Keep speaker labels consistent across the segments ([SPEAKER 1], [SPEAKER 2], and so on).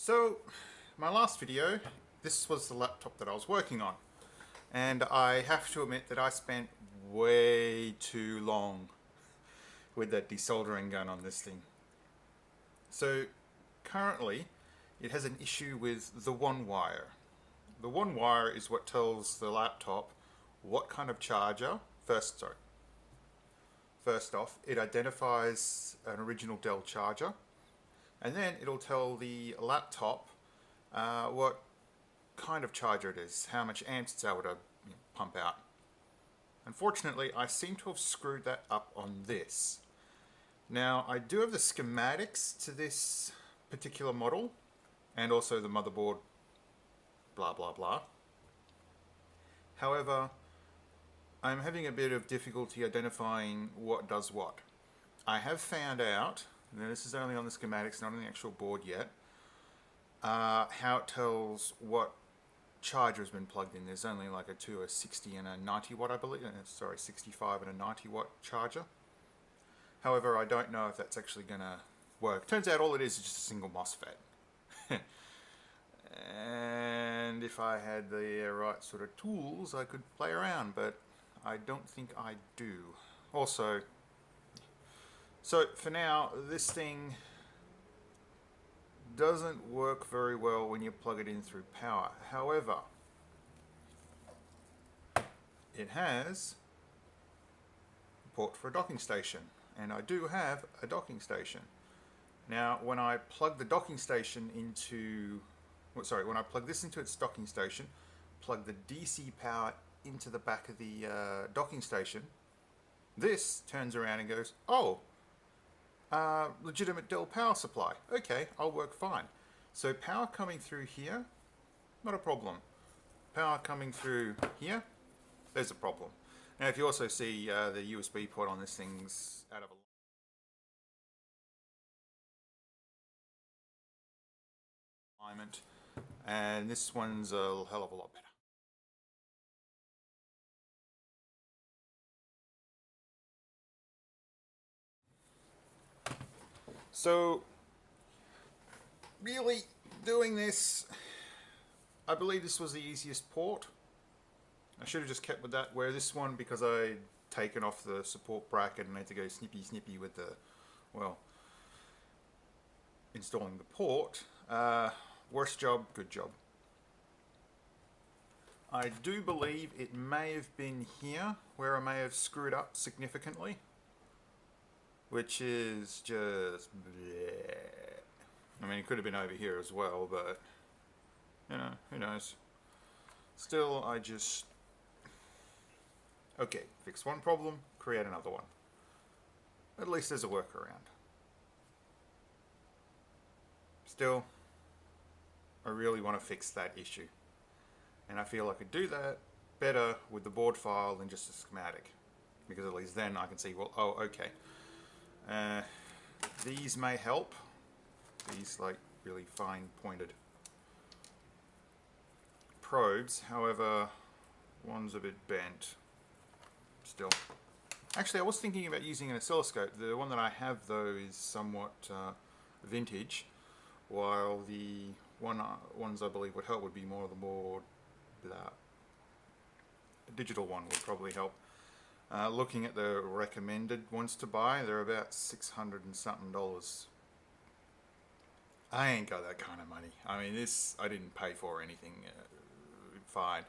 [SPEAKER 1] So, my last video, this was the laptop that I was working on. And I have to admit that I spent way too long with that desoldering gun on this thing. So, currently, it has an issue with the one wire. The one wire is what tells the laptop what kind of charger. First off, it identifies an original Dell charger. And then it'll tell the laptop what kind of charger it is, how much amps it's able to pump out. Unfortunately, I seem to have screwed that up on this. Now, I do have the schematics to this particular model, and also the motherboard, blah blah blah. However, I'm having a bit of difficulty identifying what does what. I have found out, now this is only on the schematics, not on the actual board yet, how it tells what charger has been plugged in. There's only like a 60 and a 90 watt, I believe. Sorry, 65 and a 90 watt charger. However, I don't know if that's actually going to work. Turns out all it is just a single MOSFET. And if I had the right sort of tools, I could play around, but I don't think I do. Also, so for now, this thing doesn't work very well when you plug it in through power. However, it has a port for a docking station, and I do have a docking station. Now, when I plug the docking station into, when I plug this into its docking station, plug the DC power into the back of the docking station, this turns around and goes, oh, legitimate Dell power supply. Okay, I'll work fine. So power coming through here, not a problem. Power coming through here, there's a problem. Now if you also see the USB port on this thing's out of alignment, and this one's a hell of a lot better. So, really doing this, I believe this was the easiest port. I should have just kept with that, where this one, because I'd taken off the support bracket and had to go snippy with the, well, installing the port. Worst job, good job. I do believe it may have been here where I may have screwed up significantly, which is just bleh. I mean, it could have been over here as well, but you know, who knows. Still, I just, okay, fix one problem, create another one. At least there's a workaround. Still, I really want to fix that issue, and I feel I could do that better with the board file than just a schematic, because at least then I can see, well, oh, okay. These may help. These like really fine pointed probes. However, one's a bit bent still. Actually, I was thinking about using an oscilloscope. The one that I have though is somewhat vintage, while the ones I believe would help would be more a digital one would probably help. Looking at the recommended ones to buy, they're about $600 and something. I ain't got that kind of money. I mean, this I didn't pay for anything. Fine.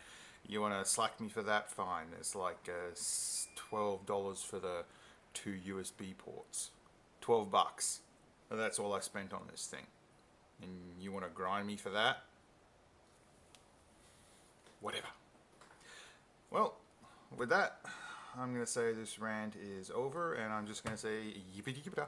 [SPEAKER 1] You want to slack me for that? Fine. It's like $12 for the 2 USB ports. $12. That's all I spent on this thing. And you want to grind me for that? Whatever. Well, with that, I'm going to say this rant is over, and I'm just going to say yippee-yippee-da.